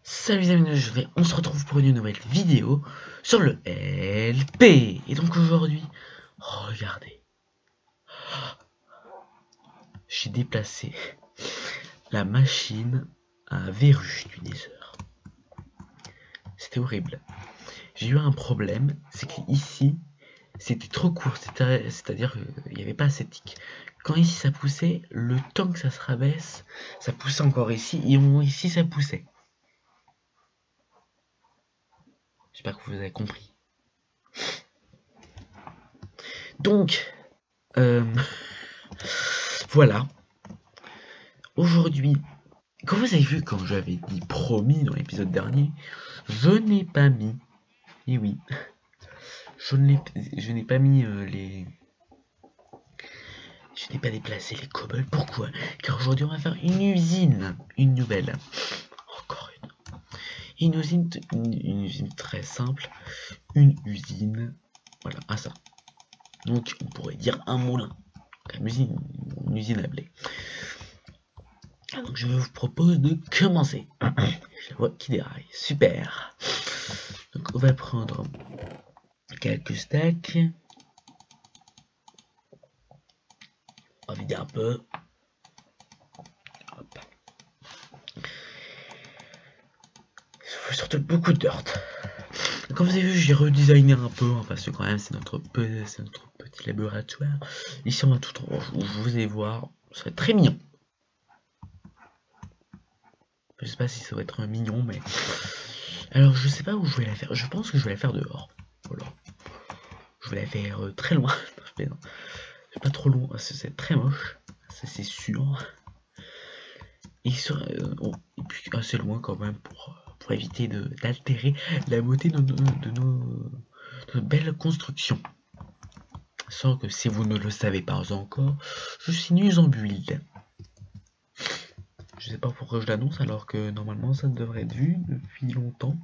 Salut les amis, on se retrouve pour une nouvelle vidéo sur le LP. Et donc aujourd'hui, regardez, j'ai déplacé la machine à verruche du Nether. C'était horrible. J'ai eu un problème, c'est qu'ici, c'était trop court, c'est-à-dire qu'il n'y avait pas assez de tics. Quand ici ça poussait, le temps que ça se rabaisse, ça poussait encore ici, et ici ça poussait. J'espère que vous avez compris. Donc, voilà. Aujourd'hui, comme vous avez vu, comme j'avais dit promis dans l'épisode dernier, je n'ai pas mis, et oui, je n'ai pas mis je n'ai pas déplacé les cobbles. Pourquoi? Car aujourd'hui on va faire une usine, une nouvelle, encore une usine très simple, une usine, voilà, à ça. Donc on pourrait dire un moulin, une usine à blé. Donc je vous propose de commencer. Je la vois qui déraille, super. Donc on va prendre quelques stacks. On va vider un peu. Hop. Il faut surtout beaucoup de dirt. Comme vous avez vu, j'ai redesigné un peu, hein, parce que quand même c'est notre petit laboratoire. Ici on va tout en vous allez voir, ça va être très mignon. Je sais pas si ça va être un mignon, mais... Alors je sais pas où je vais la faire, je pense que je vais la faire dehors. Voilà. Je vais la faire très loin. Non, c'est pas trop loin, c'est très moche, ça c'est sûr. Et puis assez loin quand même pour éviter d'altérer la beauté de nos belles constructions. Sans que si vous ne le savez pas encore, je suis nul en build. Je sais pas pourquoi je l'annonce alors que normalement ça devrait être vu depuis longtemps.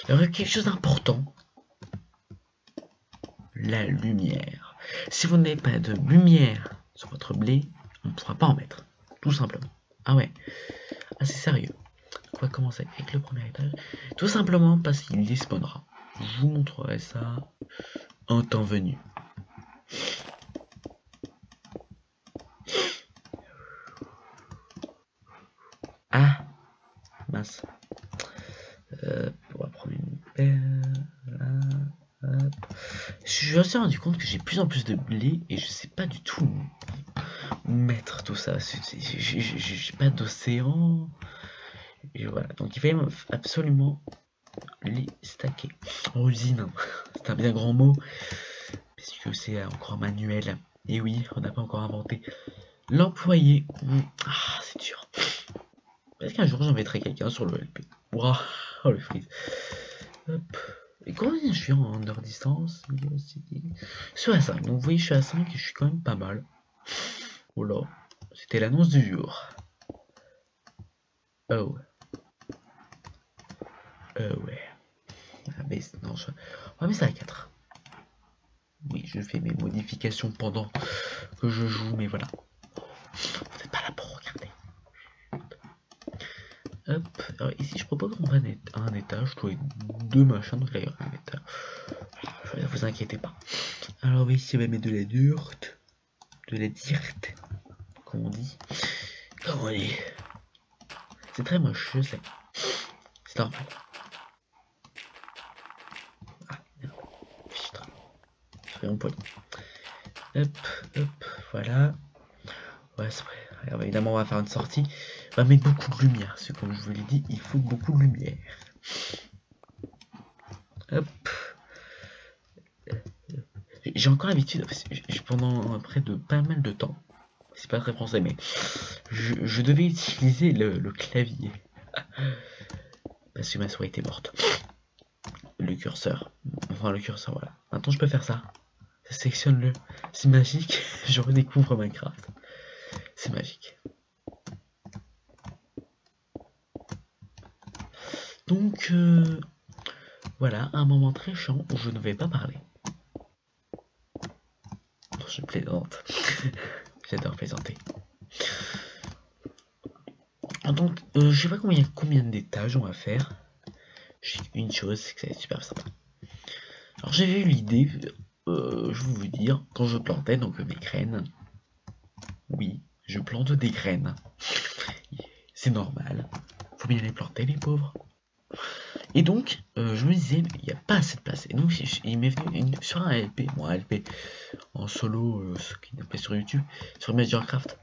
Il y aurait quelque chose d'important. La lumière. Si vous n'avez pas de lumière sur votre blé, on ne pourra pas en mettre. Tout simplement. Ah ouais. Ah c'est sérieux. On va commencer avec le premier étage. Tout simplement parce qu'il despawnera. Je vous montrerai ça en temps venu. Ah mince. On va prendre une pelle. Là, hop. Je suis aussi rendu compte que j'ai de plus en plus de blé et je sais pas du tout où mettre tout ça. J'ai pas d'océan. Et voilà, donc il fallait absolument les stacker. En usine, c'est un bien grand mot, puisque c'est encore manuel. Et oui, on n'a pas encore inventé l'employé. Ah, c'est dur. Peut-être qu'un jour j'en mettrai quelqu'un sur le LP. Waouh, oh le freeze. Hop. Et combien je suis en heure distance? Je suis à 5, donc vous voyez, je suis à 5 et je suis quand même pas mal. Oh là, c'était l'annonce du jour. Oh. Ouais. Ah, mais non, on va mettre ça à 4. Oui, je fais mes modifications pendant que je joue, mais voilà. Vous n'êtes pas là pour regarder. Hop. Alors ici, je propose qu'on prenne un étage. Je dois deux machins, donc là, il y aura un étage. Voilà, vous inquiétez pas. Alors ici, on va mettre de la dirt. De la dirt. Comme on dit. Comme on dit. C'est très moche, je sais. C'est normal. Ah, merde. Putain. Soyons polis. Hop, hop, voilà. Ouais, c'est vrai. Alors, évidemment, on va faire une sortie. On va mettre beaucoup de lumière, parce que comme je vous l'ai dit, il faut beaucoup de lumière. Hop. J'ai encore l'habitude, pendant près de pas mal de temps, c'est pas très français, mais je devais utiliser le clavier. Parce que ma souris était morte. Le curseur. Enfin, le curseur, voilà. Maintenant, je peux faire ça. Sélectionne-le. C'est magique. Je redécouvre Minecraft. C'est magique. Donc, voilà, un moment très chiant où je ne vais pas parler. Non, je plaisante. J'adore plaisanter. Donc, je sais pas combien d'étages on va faire. Je sais une chose, c'est que ça va être super sympa. Alors j'avais eu l'idée, je vais vous dire, quand je plantais donc mes graines. Oui, je plante des graines. C'est normal. Faut bien les planter, les pauvres. Et donc, je me disais, il n'y a pas assez de place. Et donc, il m'est venu sur un LP, bon, un LP en solo, ce qu'il appelle sur YouTube, sur Majorcraft,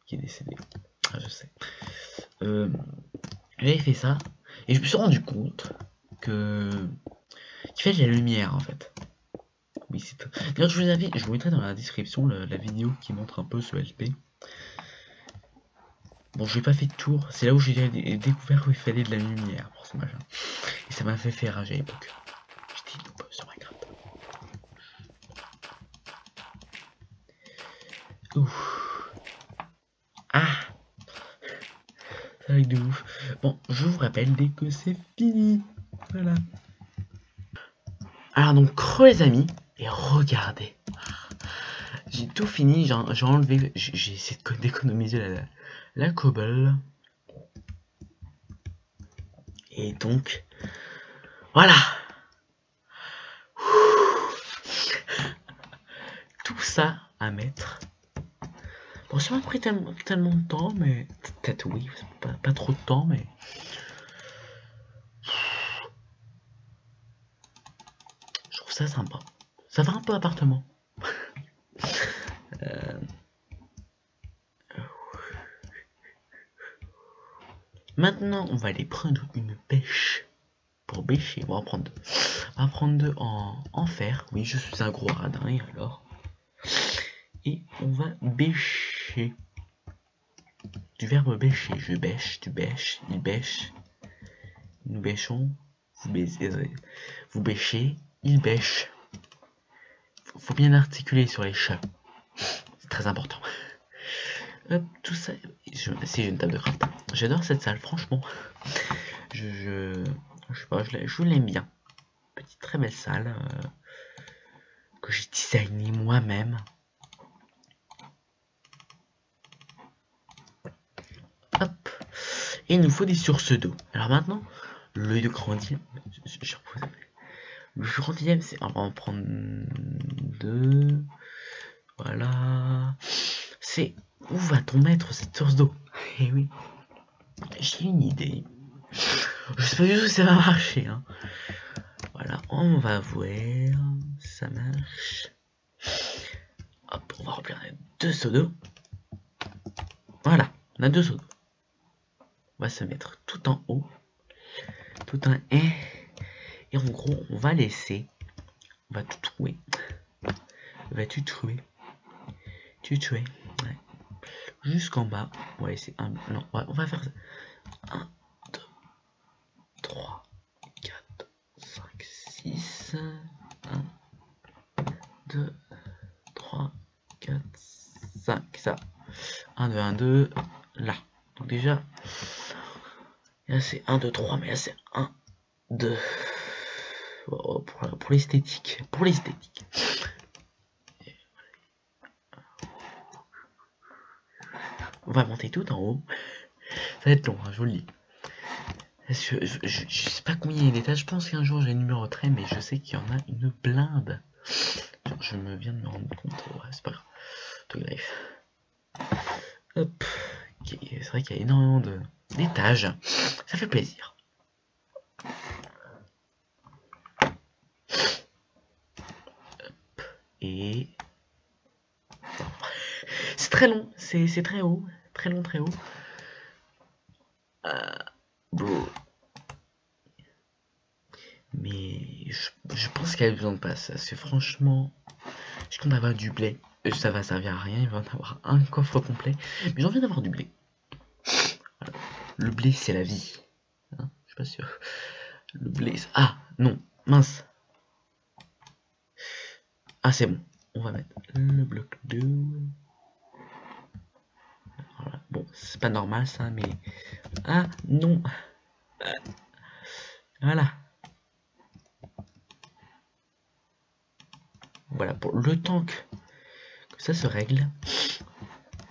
qui est décédé. Ah, je sais. J'avais fait ça, et je me suis rendu compte que qu'il fait de la lumière en fait. Oui, c'est. D'ailleurs, je vous mettrai dans la description la vidéo qui montre un peu ce LP. Bon, j'ai pas fait de tour, c'est là où j'ai découvert qu'il fallait de la lumière pour ce machin. Et ça m'a fait rage à l'époque. J'étais noob sur Minecraft. Ouf. Ah, ça va être de ouf. Bon, je vous rappelle dès que c'est fini. Voilà. Alors donc, les amis, et regardez. J'ai tout fini, j'ai enlevé, j'ai essayé d'économiser la cobble. Et donc, voilà. Tout ça à mettre. Bon, ça m'a pris tellement de temps, mais peut-être oui, pas trop de temps, mais je trouve ça sympa. Ça va un peu appartement. Maintenant, on va aller prendre une pêche pour bêcher. On va en prendre deux. On va prendre deux en fer. Oui, je suis un gros radin, et alors. Et on va bêcher. Du verbe bêcher. Je bêche, tu bêches, il bêche. Nous bêchons. Vous bêchez, il bêche. Faut bien articuler sur les chats. C'est très important. Hop, tout ça. Si j'ai une table de craft. J'adore cette salle, franchement. Je sais pas, je l'aime bien. Petite très belle salle que j'ai designée moi-même. Hop. Et il nous faut des sources d'eau. Alors maintenant, le grandième. Le grandième, c'est. On va en prendre deux. Voilà. C'est. Où va-t-on mettre cette source d'eau? Eh oui. J'ai une idée. Je sais pas du tout si ça va marcher. Hein. Voilà, on va voir. Ça marche. Hop, on va remplir deux seaux d'eau. Voilà, on a deux seaux d'eau. On va se mettre tout en haut. Tout en haut. Et en gros, on va laisser. On va tout trouver. Vas-tu trouver? Tu tuer. Ouais. Jusqu'en bas. On va laisser un. Non, on va faire ça. 1, 2, 3, 4, 5, 6. 1, 2, 3, 4, 5. Ça. 1, 2, 1, 2. Là. Donc déjà. Là c'est 1, 2, 3. Mais là c'est 1, 2. Oh, pour l'esthétique. Pour l'esthétique. On va monter tout en haut. Ça va être long, hein, je vous le dis. Je sais pas combien il y a d'étages. Je pense qu'un jour j'ai un numéro trait, mais je sais qu'il y en a une blinde. Je me viens de me rendre compte. Ouais, c'est pas grave. Tout greffe. Hop. Okay. C'est vrai qu'il y a énormément d'étages. Ça fait plaisir. Hop. Et. C'est très long. C'est très haut. Très long, très haut. Bon. Mais je pense qu'il y a besoin de place. Parce que franchement, je compte avoir du blé. Ça va servir à rien. Il va en avoir un coffre complet. Mais j'ai envie d'avoir du blé. Voilà. Le blé, c'est la vie. Hein, je suis pas sûr. Le blé. Ah, non. Mince. Ah, c'est bon. On va mettre le bloc 2. Voilà. Bon, c'est pas normal ça, mais. Ah, non. Voilà. Voilà, pour le temps que ça se règle.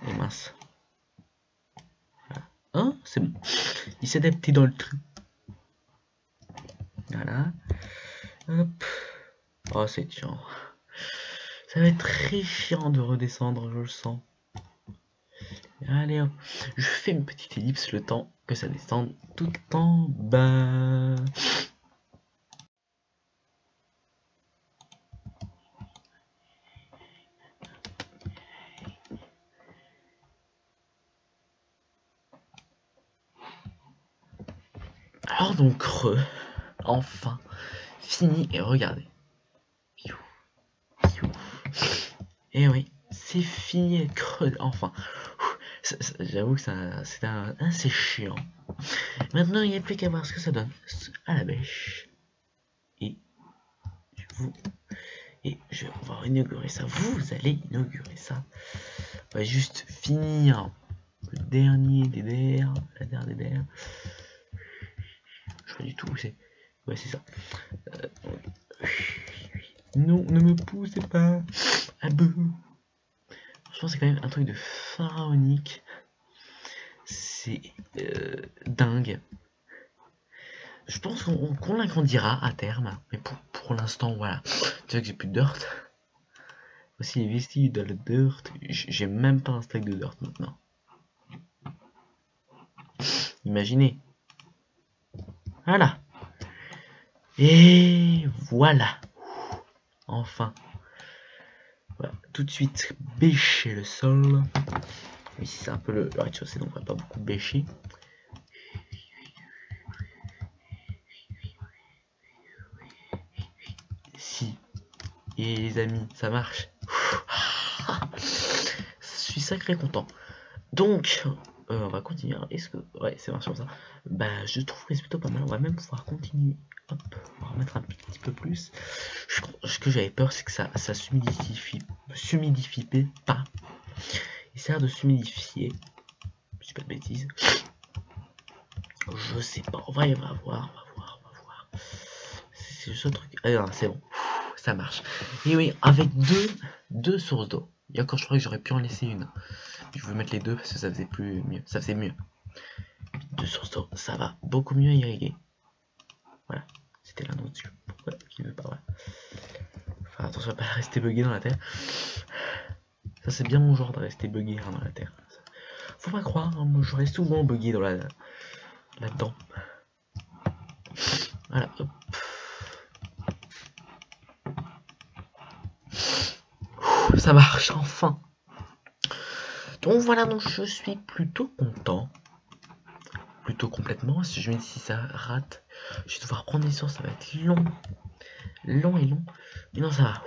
Et mince. c'est bon. Il s'est adapté dans le truc. Voilà. Hop. Oh, c'est chiant. Ça va être très chiant de redescendre, je le sens. Allez hop. Je fais une petite ellipse le temps que ça descende tout en bas. Alors donc creux, enfin, fini et regardez. Et oui, c'est fini et creux, enfin. J'avoue que c'est assez chiant. Maintenant, il n'y a plus qu'à voir ce que ça donne à la bêche. Et on va inaugurer ça. Vous allez inaugurer ça. On va juste finir le dernier des DR, la dernière des DR. Je sais pas du tout où c'est. Ouais, c'est ça. Non, ne me poussez pas. À bout. Je pense que c'est quand même un truc de pharaonique. C'est dingue. Je pense qu'on l'agrandira à terme. Mais pour l'instant, voilà. Tu vois que j'ai plus de dirt. Aussi les vestiges de la dirt. J'ai même pas un stack de dirt maintenant. Imaginez. Voilà. Et voilà. Enfin. Voilà. Tout de suite, bêcher le sol. Ici, c'est un peu le rez-de-chaussée, donc on va pas beaucoup bêcher. Si. Et les amis, ça marche. Je suis sacré content. Donc, on va continuer. Est-ce que... Ouais, c'est marrant ça. Bah, je trouve que c'est plutôt pas mal. On va même pouvoir continuer. Hop, on va remettre un petit peu plus. Ce que j'avais peur, c'est que ça s'humidifie pas. Il sert de s'humidifier. Je dis pas de bêtises. Je sais pas. On va voir. C'est le seul truc. Ah, c'est bon. Ça marche. Et oui, avec deux sources d'eau. Et encore, je crois que j'aurais pu en laisser une. Je vais mettre les deux parce que ça faisait mieux. Ça faisait mieux. Deux sources d'eau, ça va beaucoup mieux irriguer. Voilà. C'était là dessus. Pourquoi il veut pas, voilà. Enfin, attention à pas rester bugué dans la terre. Ça, c'est bien mon genre de rester bugué dans la terre. Faut pas croire, hein, moi je reste souvent bugué dans là-dedans. Voilà, hop. Ça marche enfin. Donc voilà, donc je suis plutôt content. Plutôt complètement. Si je me dis si ça rate, je vais devoir prendre des sources, ça va être long. Long. Mais non, ça va.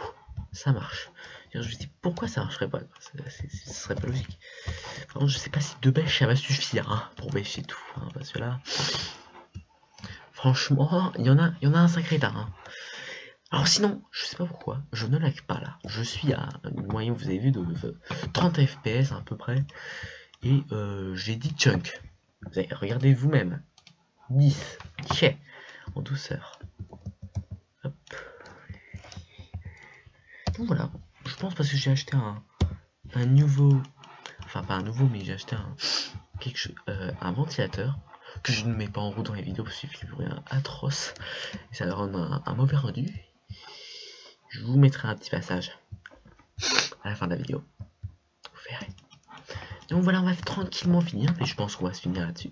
Ça marche. Je me dis pourquoi ça marcherait pas. Ce serait pas logique. Par contre, je sais pas si 2 bêches ça va suffire hein, pour bêcher tout. Hein, parce que là, franchement, il y en a un sacré tas. Hein. Alors sinon, je sais pas pourquoi, je ne lag pas là. Je suis à une moyenne, vous avez vu, de 30 fps à peu près. Et j'ai 10 chunks. Regardez vous-même. 10. Okay. En douceur. Hop. Donc voilà. Je pense parce que j'ai acheté un nouveau... Enfin pas un nouveau, mais j'ai acheté un ventilateur. Que je ne mets pas en route dans les vidéos parce qu'il fait du bruit atroce. Et ça va rendre un mauvais rendu. Je vous mettrai un petit passage à la fin de la vidéo. Vous verrez. Donc voilà, on va tranquillement finir. Et je pense qu'on va se finir là-dessus.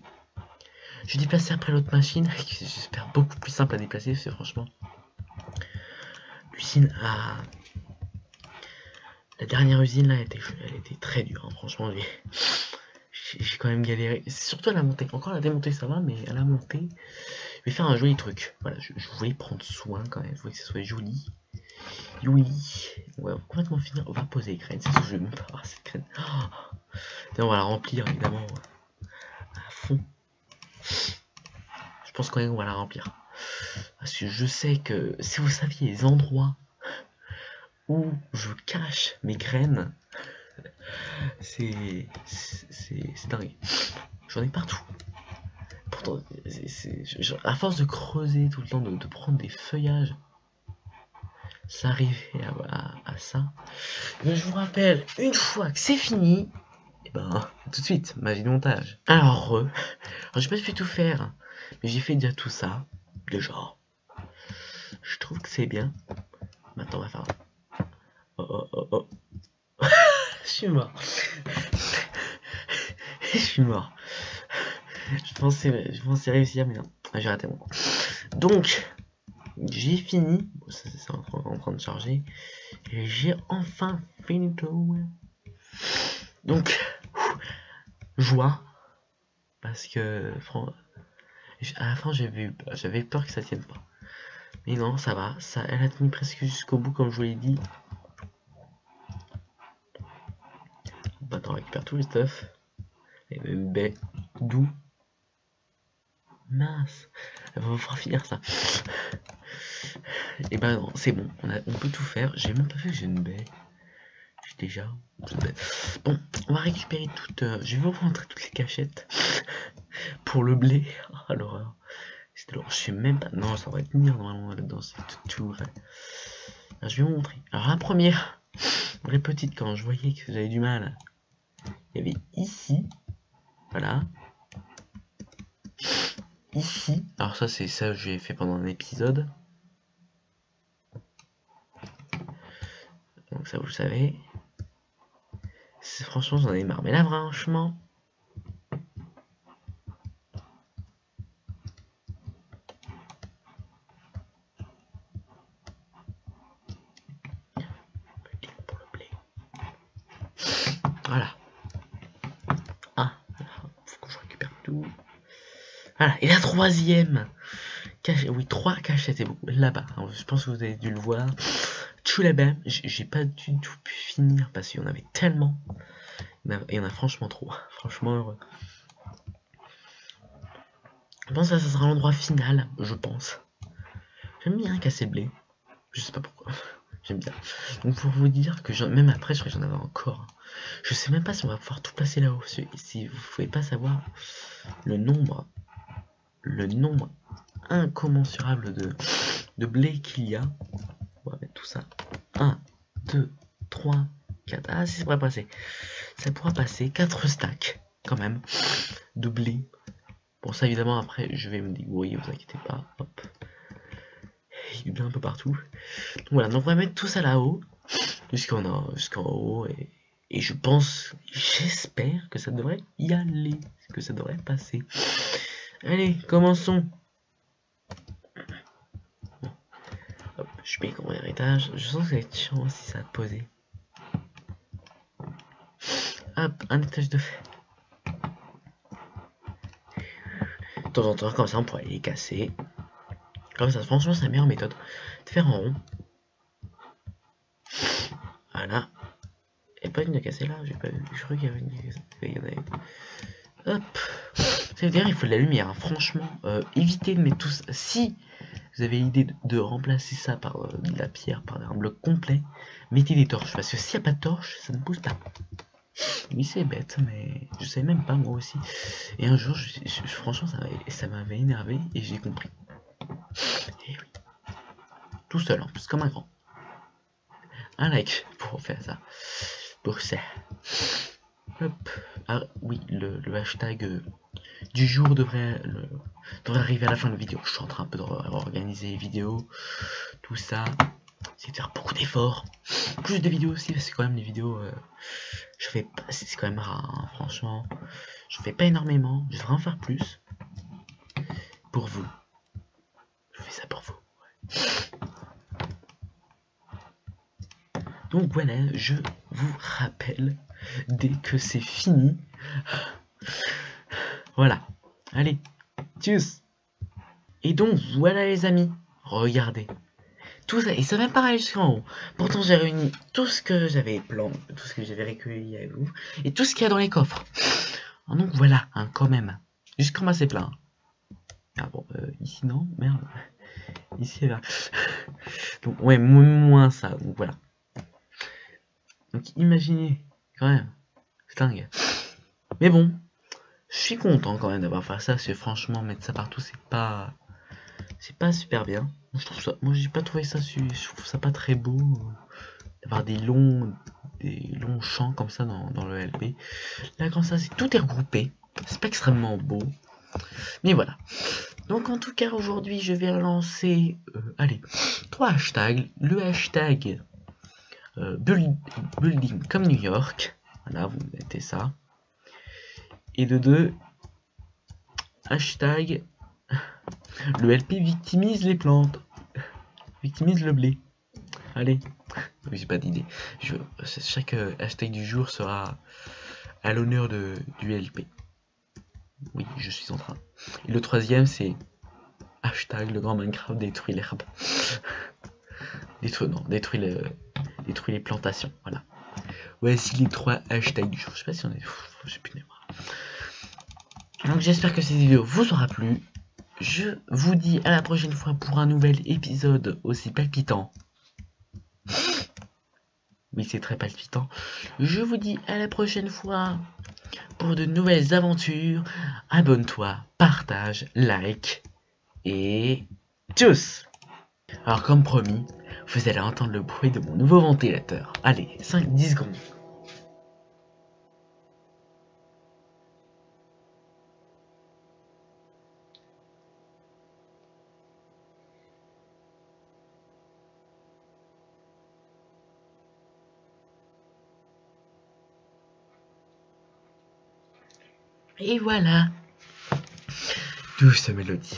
Je vais déplacer après l'autre machine. Qui j'espère beaucoup plus simple à déplacer. Parce que franchement, l'usine a... La dernière usine là, elle était très dure. Hein. Franchement, j'ai quand même galéré. C'est surtout à la montée. Encore à la démontée, ça va. Mais à la montée, je vais faire un joli truc. Voilà, je voulais prendre soin quand même. Je voulais que ce soit joli. Oui, on va complètement finir. On va poser les graines. C'est ce que je vais même pas avoir cette graine. Oh. On va la remplir évidemment à fond. Je pense quand même qu'on va la remplir. Parce que je sais que si vous saviez les endroits où je cache mes graines, c'est dingue. J'en ai partout. Pourtant, à force de creuser tout le temps, de prendre des feuillages, ça arrivait à ça. Mais je vous rappelle, une fois que c'est fini, et ben, tout de suite, magie de montage. Alors j'ai pas pu tout faire, mais j'ai fait déjà tout ça. Déjà, je trouve que c'est bien. Maintenant, on va faire. Oh. Je suis mort. Je suis mort. Je pensais réussir, mais non. J'ai raté mon coup. Donc, j'ai fini. Bon, ça, c'est en train de charger. Et j'ai enfin fini tout. Donc, joie. Parce que, à la fin, j'avais peur que ça tienne pas. Mais non, ça va. Elle a tenu presque jusqu'au bout, comme je vous l'ai dit. Bah, on récupère tout le stuff. Et même baie. D'où. Mince. Il va falloir finir ça. Et ben non, c'est bon. On peut tout faire. J'ai même pas vu que j'ai une baie. J'ai déjà. Bon, on va récupérer toutes. Je vais vous montrer toutes les cachettes. Pour le blé. Oh l'horreur. C'était l'horreur. Je sais même pas. Non, ça va tenir normalement là-dedans. C'est tout vrai. Alors, je vais vous montrer. Alors la première. Les petites, quand je voyais que j'avais du mal. Il y avait ici. Voilà. Ici. Alors ça, c'est ça que j'ai fait pendant un épisode. Donc ça, vous le savez. Franchement, j'en ai marre. Mais là, franchement... Pour le blé. Voilà. Ah, faut que je récupère tout. Voilà, et la troisième oui, 3 cachettes, c'est beaucoup. Là-bas, je pense que vous avez dû le voir. Tout là-bas, j'ai pas du tout pu finir parce qu'il y en avait tellement. Il y en a franchement trop. Franchement heureux. Je pense que ça sera l'endroit final, je pense. J'aime bien casser le blé. Je sais pas pourquoi. J'aime bien. Donc pour vous dire que même après, je crois que j'en avais encore. Je sais même pas si on va pouvoir tout placer là-haut. Si vous pouvez pas savoir le nombre incommensurable de blé qu'il y a. On va mettre tout ça. 1, 2, 3, 4. Ah, si ça pourrait passer. Ça pourra passer 4 stacks, quand même, de blé. Bon, ça, évidemment, après, je vais me débrouiller, vous inquiétez pas. Hop. Il y a du blé un peu partout. Donc, voilà, donc on va mettre tout ça là-haut. Jusqu'en haut. Et je pense, j'espère que ça devrait y aller. Que ça devrait passer. Allez, commençons. Bon. Hop, je paye comme héritage. Je sens que ça va être chiant si ça a posé. Hop, un étage de fait. De temps en temps, comme ça, on pourrait les casser. Comme ça, franchement, c'est la meilleure méthode. De faire en rond. Voilà. Et pas une à casser là, j'ai pas vu. Je crois qu'il y avait une à casser. Il y en avait. Hop. Ça veut dire il faut de la lumière. Hein. Franchement, évitez de mettre tout ça. Si vous avez l'idée de remplacer ça par de la pierre, par un bloc complet, mettez des torches. Parce que s'il n'y a pas de torches, ça ne pousse pas. Oui, c'est bête, mais je savais même pas moi aussi. Et un jour, franchement, ça m'avait énervé et j'ai compris. Et oui. Tout seul, en plus, comme un grand. Un like pour faire ça. Pour ça. Hop. Ah oui, le hashtag du jour devrait arriver à la fin de la vidéo. Je suis en train un peu de réorganiser les vidéos. Tout ça. C'est de faire beaucoup d'efforts. Plus de vidéos aussi, parce que quand même les vidéos... je fais pas... C'est quand même rare, hein, franchement. Je fais pas énormément. Je devrais en faire plus. Pour vous. Je fais ça pour vous. Ouais. Donc voilà, je vous rappelle, dès que c'est fini, voilà, allez, tchuss. Et donc voilà les amis, regardez, tout ça, et ça va pas aller jusqu'en haut. Pourtant j'ai réuni tout ce que j'avais tout ce que j'avais recueilli avec vous, et tout ce qu'il y a dans les coffres. Donc voilà, hein, quand même, jusqu'en bas c'est plein. Ah bon, ici non, merde, ici là. Donc ouais, moins ça, donc voilà. Donc imaginez, quand même, c'est dingue. Mais bon, je suis content quand même d'avoir fait ça, parce que franchement, mettre ça partout, c'est pas super bien. Je trouve ça, moi j'ai pas trouvé ça, je trouve ça pas très beau, d'avoir des longs des longs champs comme ça dans le LP. Là, comme ça, tout est regroupé. C'est pas extrêmement beau. Mais voilà. Donc, en tout cas, aujourd'hui, je vais lancer, allez, 3 hashtags. Le hashtag building comme New York. Voilà, vous mettez ça. Et de 2, hashtag le LP victimise les plantes. Victimise le blé. Allez. Oui, j'ai pas d'idée. Chaque hashtag du jour sera à l'honneur du LP. Oui, je suis en train. Et le 3e, c'est hashtag le grand Minecraft détruit l'herbe. Détruit les plantations. Voilà. Voici les 3 hashtags du jour. Je sais pas si on est. J'ai plus de mémoire. Donc j'espère que cette vidéo vous aura plu. Je vous dis à la prochaine fois pour un nouvel épisode aussi palpitant. Oui, c'est très palpitant. Je vous dis à la prochaine fois pour de nouvelles aventures. Abonne-toi, partage, like et tchuss! Alors comme promis, vous allez entendre le bruit de mon nouveau ventilateur. Allez, 5-10 secondes. Et voilà. Douce mélodie.